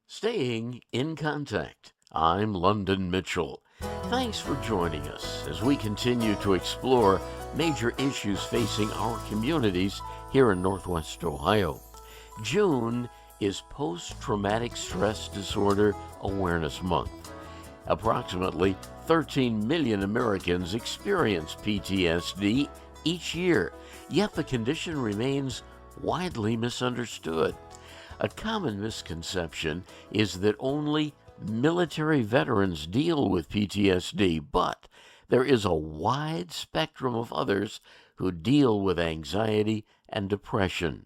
Staying in contact. I'm London Mitchell. Thanks for joining us as we continue to explore major issues facing our communities here in Northwest Ohio. June is Post Traumatic Stress Disorder Awareness Month. Approximately 13 million Americans experience PTSD each year, yet the condition remains widely misunderstood. A common misconception is that only military veterans deal with PTSD, but there is a wide spectrum of others who deal with anxiety and depression.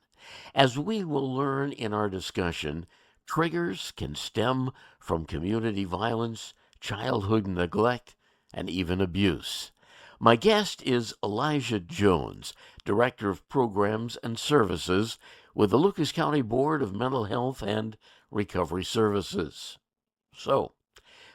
As we will learn in our discussion, triggers can stem from community violence, childhood neglect, and even abuse. My guest is Elijah Jones, Director of Programs and Services with the Lucas County Board of Mental Health and Recovery Services. So,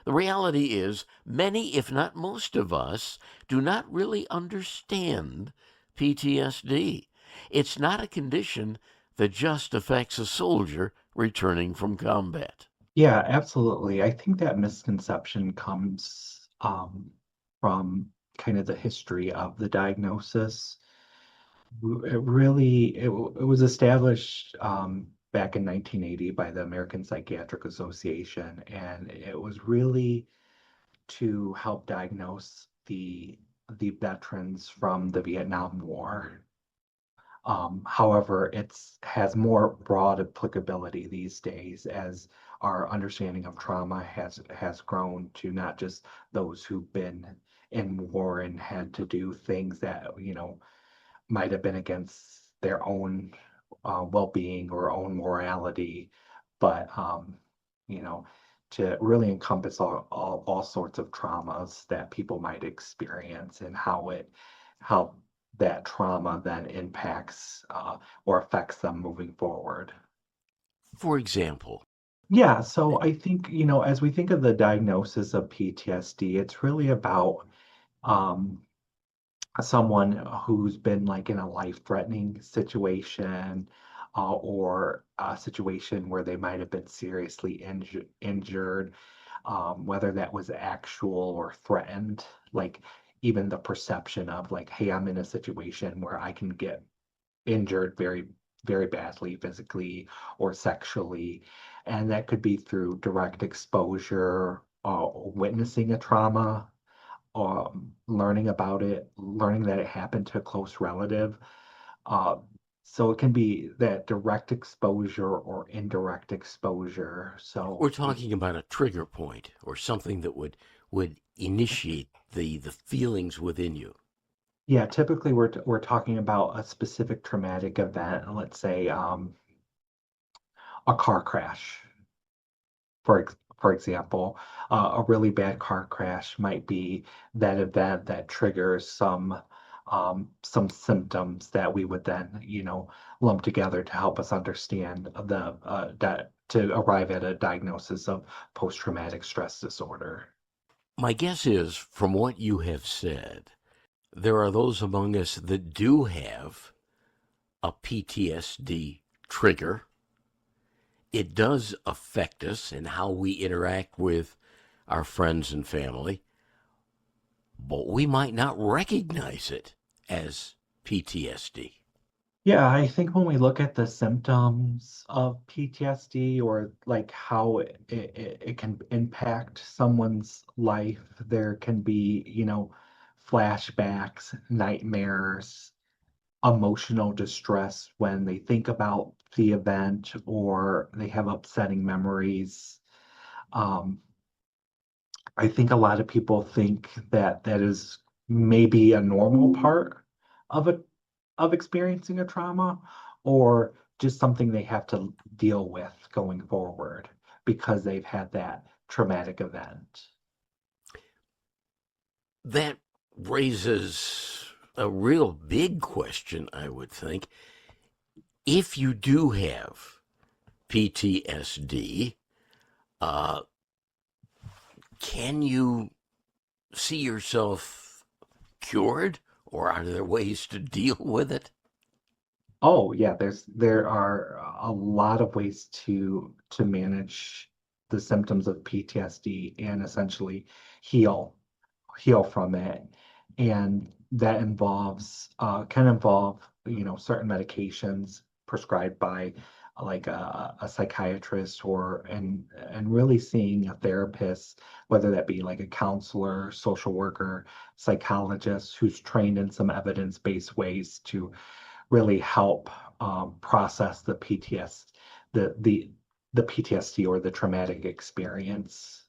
the reality is, many, if not most of us, do not really understand PTSD. It's not a condition that just affects a soldier returning from combat. Yeah, absolutely. I think that misconception comes from kind of the history of the diagnosis. It was established back in 1980 by the American Psychiatric Association, and it was really to help diagnose the veterans from the Vietnam War. However, it's has more broad applicability these days as our understanding of trauma has grown to not just those who've been in war and had to do things that, might have been against their own well-being or own morality, but you know, to really encompass all sorts of traumas that people might experience and how that trauma then impacts or affects them moving forward. For example, Yeah, so I think, as we think of the diagnosis of PTSD, it's really about um, someone who's been like in a life-threatening situation or a situation where they might have been seriously injured, whether that was actual or threatened, like even the perception of like, hey, I'm in a situation where I can get injured very, very badly physically or sexually. And that could be through direct exposure, witnessing a trauma, learning about it, learning that it happened to a close relative. Uh, so it can be that direct exposure or indirect exposure. we're So talking about a trigger point or something that would initiate the feelings within you. yeah, typically we're talking about a specific traumatic event. Let's say a car crash, for example. A really bad car crash might be that event that triggers some symptoms that we would then, lump together to help us understand to arrive at a diagnosis of post-traumatic stress disorder. My guess is, from what you have said, there are those among us that do have a PTSD trigger. It does affect us in how we interact with our friends and family, but we might not recognize it as PTSD. Yeah, I think when we look at the symptoms of PTSD or like how it can impact someone's life, there can be, flashbacks, nightmares, emotional distress when they think about the event or they have upsetting memories. Um, I think a lot of people think that that is maybe a normal part of experiencing a trauma or just something they have to deal with going forward because they've had that traumatic event. That raises a real big question, I would think. If you do have PTSD, uh, can you see yourself cured, or are there ways to deal with it? Oh yeah, there are a lot of ways to manage the symptoms of PTSD and essentially heal heal from it. And that involves can involve, certain medications prescribed by like a psychiatrist or and really seeing a therapist, whether that be like a counselor, social worker, psychologist who's trained in some evidence-based ways to really help process the the the PTSD or the traumatic experience.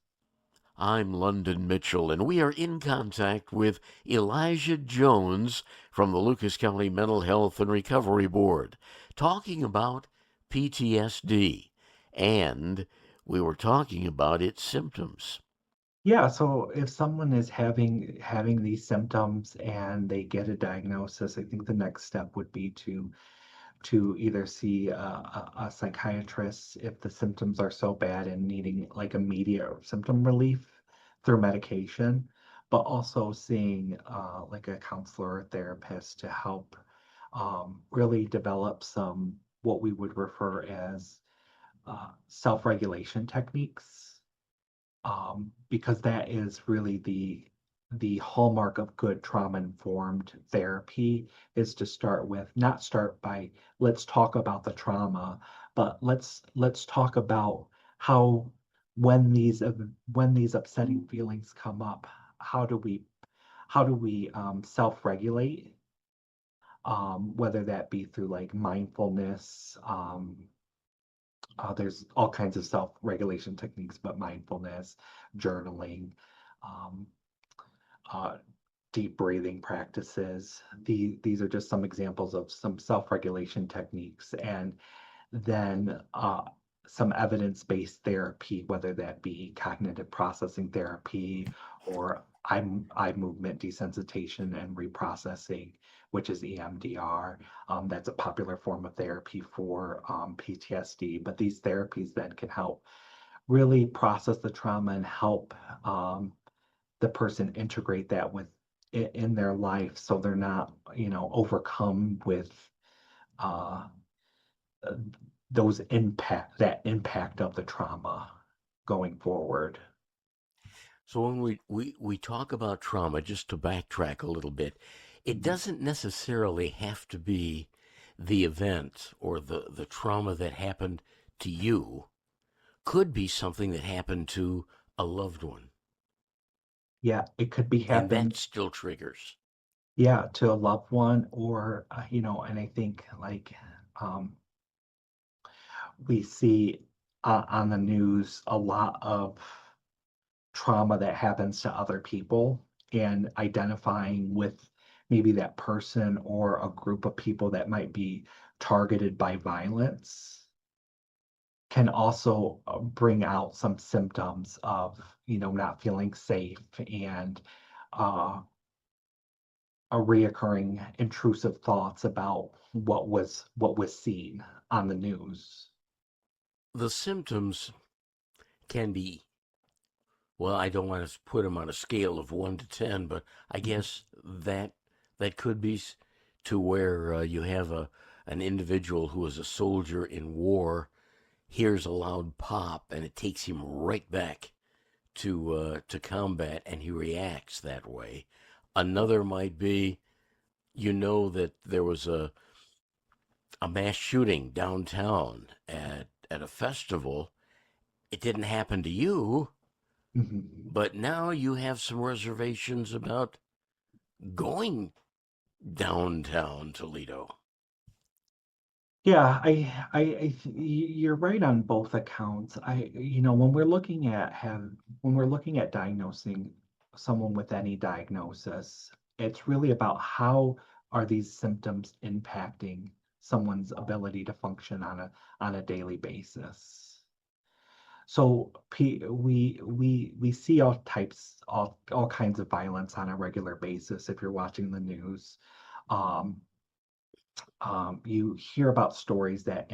I'm London Mitchell, and we are in contact with Elijah Jones from the Lucas County Mental Health and Recovery Board, talking about PTSD. And we were talking about its symptoms. Yeah, so if someone is having these symptoms and they get a diagnosis, I think the next step would be to either see a psychiatrist if the symptoms are so bad and needing like immediate symptom relief through medication, but also seeing like a counselor or therapist to help really develop some what we would refer as self-regulation techniques, because that is really the hallmark of good trauma-informed therapy is to start with, not start by let's talk about the trauma, but let's talk about how when these upsetting feelings come up, how do we self-regulate, whether that be through like mindfulness. There's all kinds of self-regulation techniques, but mindfulness, journaling, um, uh, deep breathing practices. These are just some examples of some self-regulation techniques, and then some evidence-based therapy, whether that be cognitive processing therapy or eye movement desensitization and reprocessing, which is EMDR. That's a popular form of therapy for PTSD. But these therapies then can help really process the trauma and help the person integrate that with in their life, so they're not, overcome with uh, those impact of the trauma going forward. So when we talk about trauma, just to backtrack a little bit, it Mhm. doesn't necessarily have to be the event or the trauma that happened to you. Could be something that happened to a loved one, Yeah, it could be and that happen, still triggers. yeah, to a loved one or, and I think like um, we see on the news a lot of trauma that happens to other people, and identifying with maybe that person or a group of people that might be targeted by violence can also bring out some symptoms of, not feeling safe and uh, a reoccurring intrusive thoughts about what was seen on the news. The symptoms can be, well, I don't want to put them on a scale of 1 to 10, but I Mhm. guess that could be to where you have an individual who is a soldier in war hears a loud pop and it takes him right back to combat, and he reacts that way. Yeah. Another might be, that there was a mass shooting downtown at a festival. It didn't happen to you, Mhm. but now you have some reservations about going downtown Toledo. Yeah, you're right on both accounts. When we're looking at diagnosing someone with any diagnosis, it's really about how are these symptoms impacting someone's ability to function on a daily basis. So we see all kinds of violence on a regular basis if you're watching the news. Um, you hear about stories that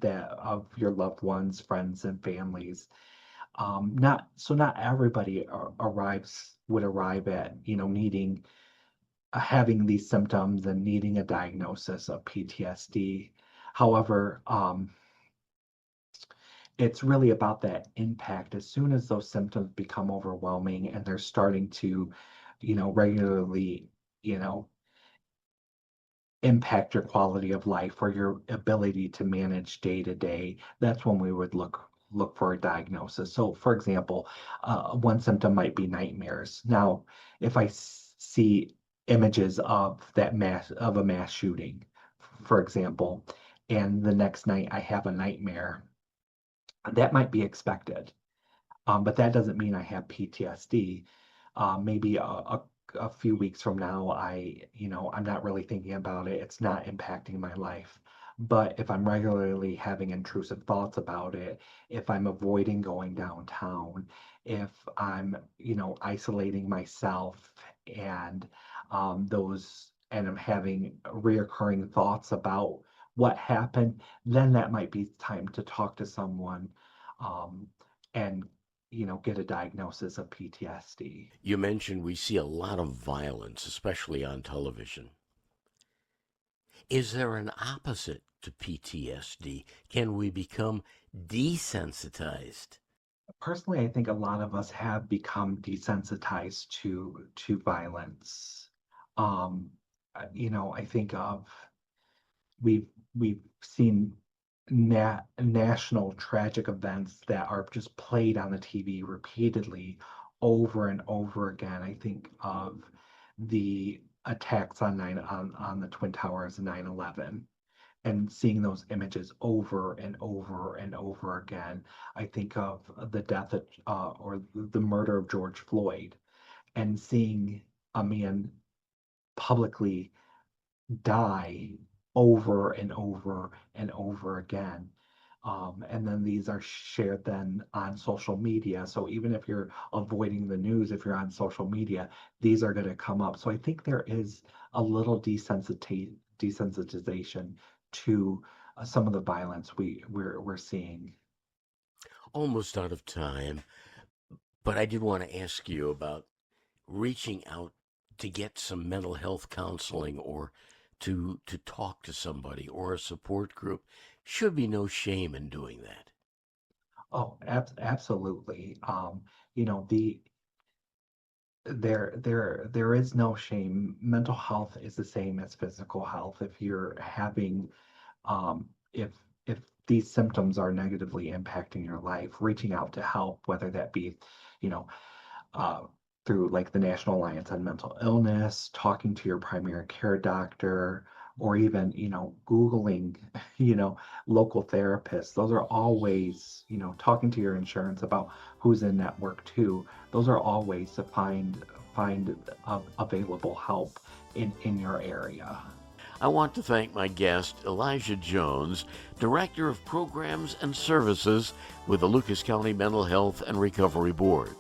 of your loved ones, friends, and families. Not everybody would arrive at, needing having these symptoms and needing a diagnosis of PTSD. However, it's really about that impact. As soon as those symptoms become overwhelming and they're starting to, regularly, you know, impact your quality of life or your ability to manage day to day, that's when we would look for a diagnosis. So, for example, one symptom might be nightmares. Now, if see images of a mass shooting, for example, and the next night I have a nightmare, that might be expected. But that doesn't mean I have PTSD. Maybe a few weeks from now, I'm not really thinking about it. It's not impacting my life. But if I'm regularly having intrusive thoughts about it, if I'm avoiding going downtown, if I'm, isolating myself and and I'm having reoccurring thoughts about what happened, then that might be time to talk to someone um, and get a diagnosis of PTSD. You mentioned we see a lot of violence, especially on television. Is there an opposite to PTSD? Can we become desensitized? Personally, I think a lot of us have become desensitized to violence. I think of we've seen national tragic events that are just played on the TV repeatedly over and over again. I think of the attacks on the Twin Towers in 9/11 and seeing those images over and over and over again. I think of the death of, or the murder of George Floyd and seeing a man publicly die over and over and over again. And then these are shared then on social media. So even if you're avoiding the news, if you're on social media, these are going to come up. So I think there is a little desensitization to some of the violence we're seeing. Almost out of time, but I did want to ask you about reaching out to get some mental health counseling or to talk to somebody or a support group. Should be no shame in doing that. Oh, absolutely. The there is no shame. Mental health is the same as physical health. If you're having if these symptoms are negatively impacting your life, reaching out to help, whether that be, you know, uh, through like the National Alliance on Mental Illness, talking to your primary care doctor, or even, Googling, you know, local therapists. Those are all ways, talking to your insurance about who's in network too. Those are all ways to find available help in your area. I want to thank my guest, Elijah Jones, Director of Programs and Services with the Lucas County Mental Health and Recovery Board.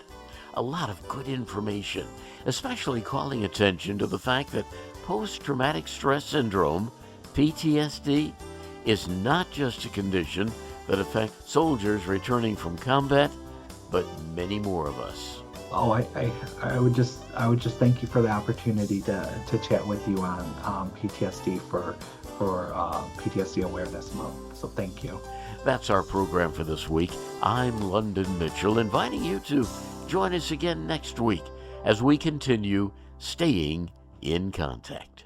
A lot of good information, especially calling attention to the fact that post traumatic stress syndrome, PTSD, is not just a condition that affects soldiers returning from combat, but many more of us. Oh, I would just thank you for the opportunity to chat with you on PTSD for PTSD Awareness Month. So thank you. That's our program for this week. I'm London Mitchell, inviting you to join us again next week as we continue staying in contact.